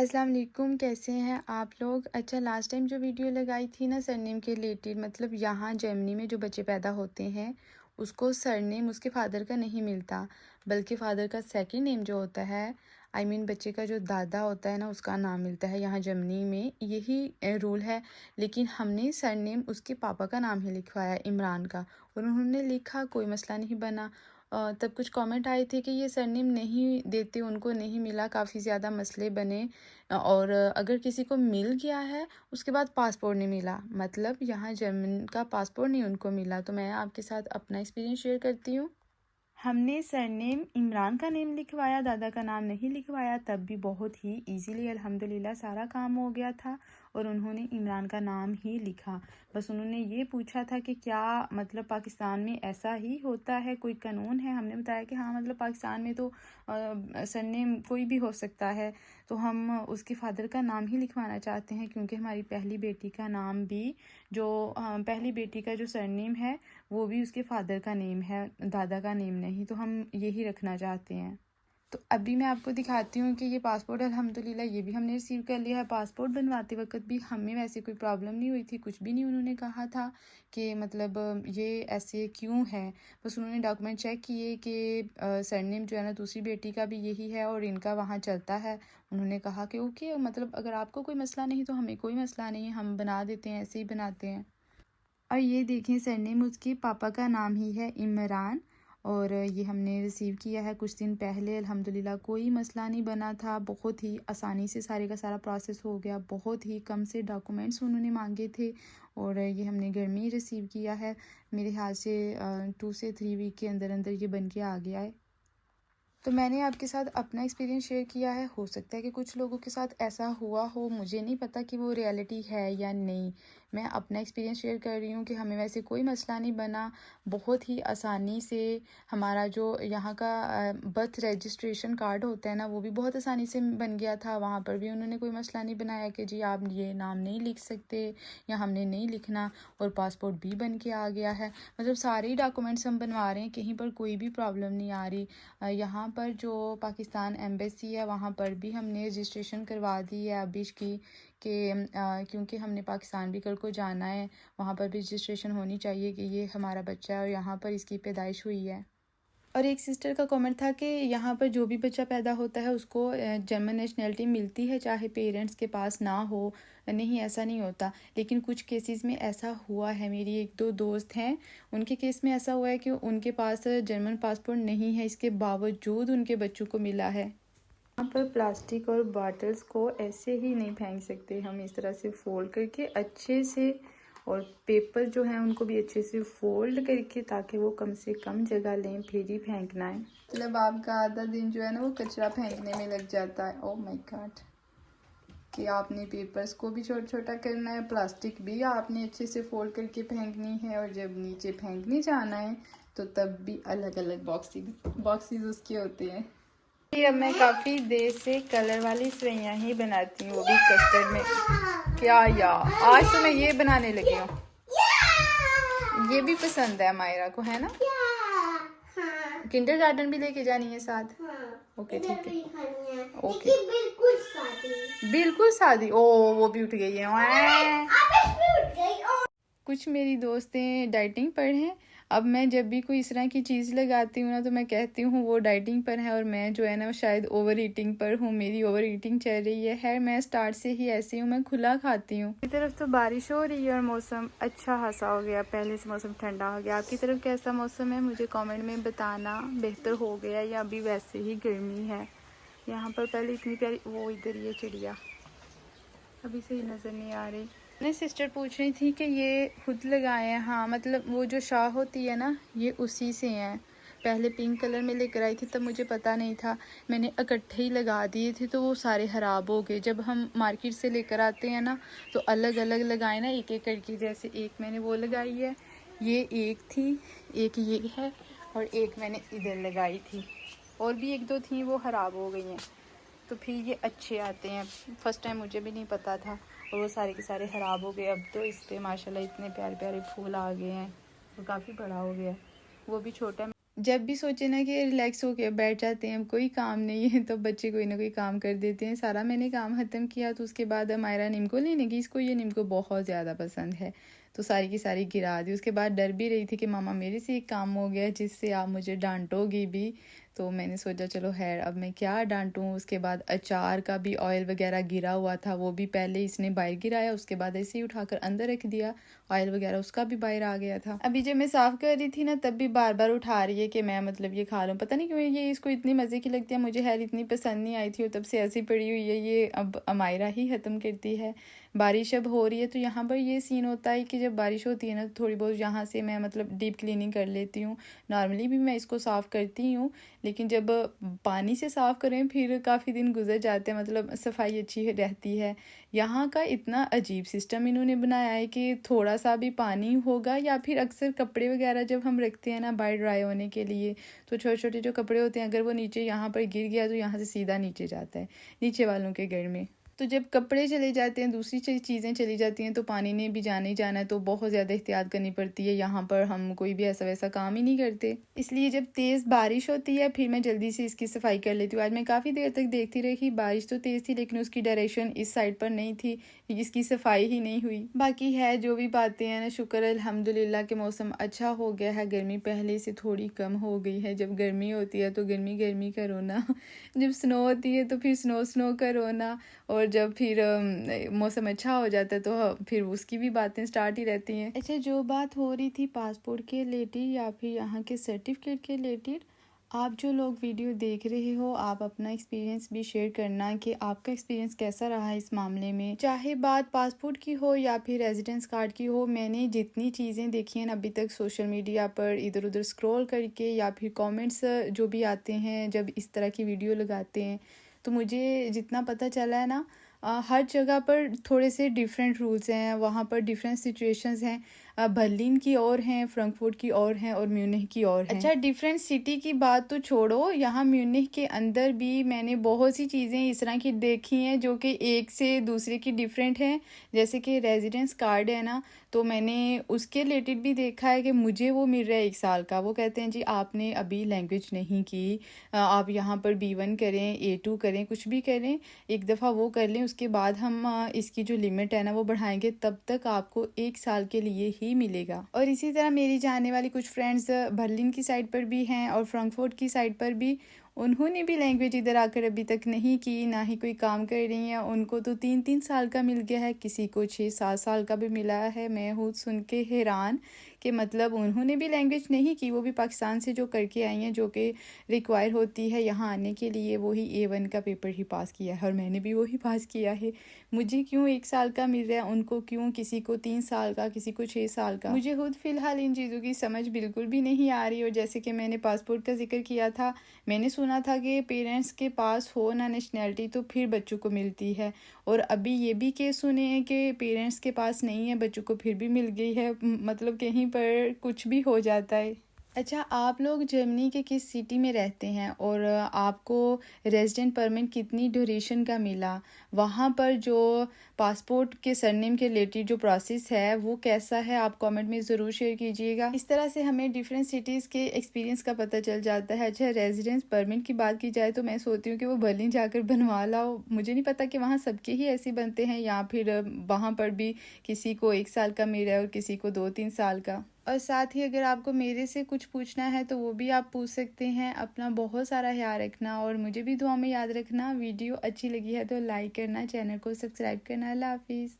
अस्सलाम वालेकुम, कैसे हैं आप लोग। अच्छा, लास्ट टाइम जो वीडियो लगाई थी ना सरनेम के रिलेटेड, मतलब यहाँ जर्मनी में जो बच्चे पैदा होते हैं उसको सरनेम उसके फादर का नहीं मिलता, बल्कि फादर का सेकंड नेम जो होता है, बच्चे का जो दादा होता है ना उसका नाम मिलता है। यहाँ जर्मनी में यही रूल है। लेकिन हमने सरनेम उसके पापा का नाम ही लिखवाया, इमरान का, और उन्होंने लिखा, कोई मसला नहीं बना। तब कुछ कमेंट आए थे कि ये सरनेम नहीं देते, उनको नहीं मिला, काफ़ी ज़्यादा मसले बने। और अगर किसी को मिल गया है उसके बाद पासपोर्ट नहीं मिला, मतलब यहाँ जर्मन का पासपोर्ट नहीं उनको मिला। तो मैं आपके साथ अपना एक्सपीरियंस शेयर करती हूँ। हमने सरनेम इमरान का नेम लिखवाया, दादा का नाम नहीं लिखवाया। तब भी बहुत ही इजीली अल्हम्दुलिल्लाह सारा काम हो गया था और उन्होंने इमरान का नाम ही लिखा। बस उन्होंने ये पूछा था कि क्या मतलब पाकिस्तान में ऐसा ही होता है, कोई कानून है। हमने बताया कि हाँ, मतलब पाकिस्तान में तो सरनेम कोई भी हो सकता है, तो हम उसके फादर का नाम ही लिखवाना चाहते हैं, क्योंकि हमारी पहली बेटी का नाम भी जो पहली बेटी का जो सरनेम है वो भी उसके फादर का नेम है, दादा का नेम नहीं। तो हम यही रखना चाहते हैं। तो अभी मैं आपको दिखाती हूँ कि ये पासपोर्ट अल्हम्दुलिल्लाह ये भी हमने रिसीव कर लिया है। पासपोर्ट बनवाते वक्त भी हमें वैसे कोई प्रॉब्लम नहीं हुई थी, कुछ भी नहीं उन्होंने कहा था कि मतलब ये ऐसे क्यों है। बस उन्होंने डॉक्यूमेंट चेक किए कि सरनेम जो है ना दूसरी बेटी का भी यही है और इनका वहाँ चलता है। उन्होंने कहा कि ओके, मतलब अगर आपको कोई मसला नहीं तो हमें कोई मसला नहीं है, हम बना देते हैं, ऐसे ही बनाते हैं। और ये देखें, सरनेम उसके पापा का नाम ही है, इमरान। और ये हमने रिसीव किया है कुछ दिन पहले। अल्हम्दुलिल्लाह कोई मसला नहीं बना था, बहुत ही आसानी से सारे का सारा प्रोसेस हो गया। बहुत ही कम से डॉक्यूमेंट्स उन्होंने मांगे थे और ये हमने घर में ही रिसीव किया है। मेरे ख्याल से 2 से 3 वीक के अंदर अंदर ये बन के आ गया है। तो मैंने आपके साथ अपना एक्सपीरियंस शेयर किया है। हो सकता है कि कुछ लोगों के साथ ऐसा हुआ हो, मुझे नहीं पता कि वो रियलिटी है या नहीं। मैं अपना एक्सपीरियंस शेयर कर रही हूँ कि हमें वैसे कोई मसला नहीं बना। बहुत ही आसानी से हमारा जो यहाँ का बर्थ रजिस्ट्रेशन कार्ड होता है ना, वो भी बहुत आसानी से बन गया था। वहाँ पर भी उन्होंने कोई मसला नहीं बनाया कि जी आप ये नाम नहीं लिख सकते या हमने नहीं लिखना। और पासपोर्ट भी बन के आ गया है। मतलब सारे ही डॉक्यूमेंट्स हम बनवा रहे हैं, कहीं पर कोई भी प्रॉब्लम नहीं आ रही। यहाँ पर जो पाकिस्तान एम्बेसी है वहाँ पर भी हमने रजिस्ट्रेशन करवा दी है अबिश की, कि क्योंकि हमने पाकिस्तान भी कल को जाना है, वहाँ पर भी रजिस्ट्रेशन होनी चाहिए कि ये हमारा बच्चा है और यहाँ पर इसकी पैदाइश हुई है। और एक सिस्टर का कमेंट था कि यहाँ पर जो भी बच्चा पैदा होता है उसको जर्मन नेशनैलिटी मिलती है, चाहे पेरेंट्स के पास ना हो। नहीं, ऐसा नहीं होता। लेकिन कुछ केसेस में ऐसा हुआ है। मेरी 1-2 दोस्त हैं, उनके केस में ऐसा हुआ है कि उनके पास जर्मन पासपोर्ट नहीं है, इसके बावजूद उनके बच्चों को मिला है। यहाँ पर प्लास्टिक और बॉटल्स को ऐसे ही नहीं फेंक सकते, हम इस तरह से फोल्ड करके अच्छे से, और पेपर जो है उनको भी अच्छे से फोल्ड करके, ताकि वो कम से कम जगह लें, फिर ही फेंकना है। मतलब आपका आधा दिन जो है ना वो कचरा फेंकने में लग जाता है। ओह माय गॉड, कि आपने पेपर्स को भी छोटा छोटा करना है, प्लास्टिक भी आपने अच्छे से फोल्ड करके फेंकनी है, और जब नीचे फेंकने जाना है तो तब भी अलग अलग बॉक्सेस उसके होते हैं। अब मैं काफ़ी देर से कलर वाली सेवइयाँ ही बनाती हूँ, वो भी कस्टर्ड में। क्या यार, आज तो मैं ये बनाने लगी हूँ। ये भी पसंद है मायरा को, है ना। किंडर गार्डन भी लेके जानी है साथ। ओके ठीक है, ओके। बिल्कुल सादी। ओ वो भी उठ गई है। कुछ मेरी दोस्तें डाइटिंग पर हैं। अब मैं जब भी कोई इस तरह की चीज़ लगाती हूँ ना, तो मैं कहती हूँ वो डाइटिंग पर है और मैं जो है ना शायद ओवर ईटिंग पर हूँ, मेरी ओवर ईटिंग चल रही है। खैर, मैं स्टार्ट से ही ऐसी हूँ, मैं खुला खाती हूँ। मेरी तरफ तो बारिश हो रही है और मौसम अच्छा खासा हो गया, पहले से मौसम ठंडा हो गया। आपकी तरफ कैसा मौसम है मुझे कॉमेंट में बताना। बेहतर हो गया या अभी वैसे ही गर्मी है। यहाँ पर पहले इतनी प्यारी, वो इधर ये चिड़िया अभी सही नज़र नहीं आ रही। मेरी सिस्टर पूछ रही थी कि ये खुद लगाए हैं। हाँ, मतलब वो जो शाह होती है ना, ये उसी से हैं। पहले पिंक कलर में लेकर आई थी, तब मुझे पता नहीं था, मैंने इकट्ठे ही लगा दिए थे तो वो सारे ख़राब हो गए। जब हम मार्केट से लेकर आते हैं ना, तो अलग अलग लगाए ना, एक एक करके। जैसे एक मैंने वो लगाई है, ये एक थी, एक ये है, और एक मैंने इधर लगाई थी, और भी 1-2 थी, वो ख़राब हो गई हैं। तो फिर ये अच्छे आते हैं। फर्स्ट टाइम मुझे भी नहीं पता था, और वो सारे के सारे ख़राब हो गए। अब तो इस पर माशाल्लाह इतने प्यारे प्यारे फूल आ गए हैं, वो काफ़ी बड़ा हो गया। वो भी छोटा जब भी सोचे ना कि रिलैक्स होके बैठ जाते हैं, अब कोई काम नहीं है, तो बच्चे कोई ना कोई काम कर देते हैं। सारा मैंने काम ख़त्म किया तो उसके बाद मायरा नीम को लेने गई। इसको ये नीम को बहुत ज़्यादा पसंद है, तो सारी की सारी गिरा दी। उसके बाद डर भी रही थी कि मामा मेरे से एक काम हो गया जिससे आप मुझे डांटोगी भी। तो मैंने सोचा चलो खैर अब मैं क्या डांटूँ। उसके बाद अचार का भी ऑयल वगैरह गिरा हुआ था, वो भी पहले इसने बाहर गिराया, उसके बाद ऐसे ही उठाकर अंदर रख दिया। ऑयल वगैरह उसका भी बाहर आ गया था। अभी जब मैं साफ़ कर रही थी ना, तब भी बार बार उठा रही है कि मैं मतलब ये खा लूँ। पता नहीं क्यों ये इसको इतनी मज़े की लगती है, मुझे खैर इतनी पसंद नहीं आई थी और तब से ऐसी पड़ी हुई है। ये अब अमायरा ही ख़त्म करती है। बारिश अब हो रही है तो यहाँ पर ये सीन होता है कि जब बारिश होती है ना, तो थोड़ी बहुत यहाँ से मैं मतलब डीप क्लीनिंग कर लेती हूँ। नॉर्मली भी मैं इसको साफ़ करती हूँ, लेकिन जब पानी से साफ़ करें फिर काफ़ी दिन गुजर जाते हैं, मतलब सफाई अच्छी रहती है। यहाँ का इतना अजीब सिस्टम इन्होंने बनाया है कि थोड़ा सा भी पानी होगा, या फिर अक्सर कपड़े वगैरह जब हम रखते हैं ना बाहर ड्राई होने के लिए, तो छोटे छोटे जो कपड़े होते हैं अगर वो नीचे यहाँ पर गिर गया तो यहाँ से सीधा नीचे जाता है, नीचे वालों के घर में। तो जब कपड़े चले जाते हैं, दूसरी चीज़ें चली जाती हैं, तो पानी ने भी जाना ही जाना है, तो बहुत ज़्यादा एहतियात करनी पड़ती है। यहाँ पर हम कोई भी ऐसा वैसा काम ही नहीं करते, इसलिए जब तेज़ बारिश होती है फिर मैं जल्दी से इसकी सफाई कर लेती हूँ। आज मैं काफ़ी देर तक देखती रही, बारिश तो तेज़ थी लेकिन उसकी डायरेक्शन इस साइड पर नहीं थी, इसकी सफाई ही नहीं हुई। बाकी है जो भी बातें हैं ना, शुक्र अल्हम्दुलिल्लाह के मौसम अच्छा हो गया है। गर्मी पहले से थोड़ी कम हो गई है। जब गर्मी होती है तो गर्मी गर्मी का रोना, जब स्नो होती है तो फिर स्नो स्नो का रोना, और जब फिर मौसम अच्छा हो जाता है तो फिर उसकी भी बातें स्टार्ट ही रहती हैं। अच्छा, जो बात हो रही थी पासपोर्ट के रिलेटेड या फिर यहाँ के सर्टिफिकेट के रिलेटेड, आप जो लोग वीडियो देख रहे हो आप अपना एक्सपीरियंस भी शेयर करना कि आपका एक्सपीरियंस कैसा रहा है इस मामले में। चाहे बात पासपोर्ट की हो या फिर रेजिडेंस कार्ड की हो, मैंने जितनी चीज़ें देखी हैं अभी तक सोशल मीडिया पर इधर उधर स्क्रॉल करके, या फिर कमेंट्स जो भी आते हैं जब इस तरह की वीडियो लगाते हैं, तो मुझे जितना पता चला है ना, हर जगह पर थोड़े से डिफरेंट रूल्स हैं, वहाँ पर डिफरेंट सिचुएशंस हैं। बर्लिन की और हैं, फ्रैंकफर्ट की और हैं, और म्यूनिख की और हैं। अच्छा, डिफरेंट सिटी की बात तो छोड़ो, यहाँ म्यूनिख के अंदर भी मैंने बहुत सी चीज़ें इस तरह की देखी हैं जो कि एक से दूसरे की डिफरेंट हैं। जैसे कि रेजिडेंस कार्ड है ना, तो मैंने उसके रिलेटेड भी देखा है कि मुझे वो मिल रहा है 1 साल का। वो कहते हैं जी आपने अभी लैंग्वेज नहीं की, आप यहाँ पर B1 करें, A2 करें, कुछ भी करें, एक दफ़ा वो कर लें, उसके बाद हम इसकी जो लिमिट है ना वो बढ़ाएंगे, तब तक आपको 1 साल के लिए ही मिलेगा। और इसी तरह मेरी जाने वाली कुछ फ्रेंड्स बर्लिन की साइड पर भी हैं और फ्रैंकफर्ट की साइड पर भी, उन्होंने भी लैंग्वेज इधर आकर अभी तक नहीं की, ना ही कोई काम कर रही हैं। उनको तो 3-3 साल का मिल गया है, किसी को 6-7 साल का भी मिला है। मैं हूँ सुन के हैरान कि मतलब उन्होंने भी लैंग्वेज नहीं की, वो भी पाकिस्तान से जो करके आई हैं, जो कि रिक्वायर होती है यहाँ आने के लिए, वही A1 का पेपर ही पास किया है, और मैंने भी वही पास किया है। मुझे क्यों 1 साल का मिल रहा है, उनको क्यों किसी को 3 साल का, किसी को 6 साल का। मुझे खुद फ़िलहाल इन चीज़ों की समझ बिल्कुल भी नहीं आ रही। और जैसे कि मैंने पासपोर्ट का जिक्र किया था, मैंने सुना था कि पेरेंट्स के पास हो ना नेशनैलिटी तो फिर बच्चों को मिलती है, और अभी ये भी केस सुने हैं कि पेरेंट्स के पास नहीं है, बच्चों को फिर भी मिल गई है। मतलब कहीं पर कुछ भी हो जाता है। अच्छा, आप लोग जर्मनी के किस सिटी में रहते हैं, और आपको रेजिडेंट परमिट कितनी ड्यूरेशन का मिला? वहाँ पर जो पासपोर्ट के सरनेम के रिलेटेड जो प्रोसेस है वो कैसा है, आप कमेंट में ज़रूर शेयर कीजिएगा। इस तरह से हमें डिफरेंट सिटीज़ के एक्सपीरियंस का पता चल जाता है। अच्छा, रेजिडेंस परमिट की बात की जाए तो मैं सोचती हूँ कि वो बर्लिन जाकर बनवा लाओ। मुझे नहीं पता कि वहाँ सबके ही ऐसे बनते हैं, या फिर वहाँ पर भी किसी को 1 साल का मिल रहा है और किसी को 2-3 साल का। और साथ ही अगर आपको मेरे से कुछ पूछना है तो वो भी आप पूछ सकते हैं। अपना बहुत सारा ख्याल रखना और मुझे भी दुआ में याद रखना। वीडियो अच्छी लगी है तो लाइक करना, चैनल को सब्सक्राइब करना। अल्लाह हाफिज़।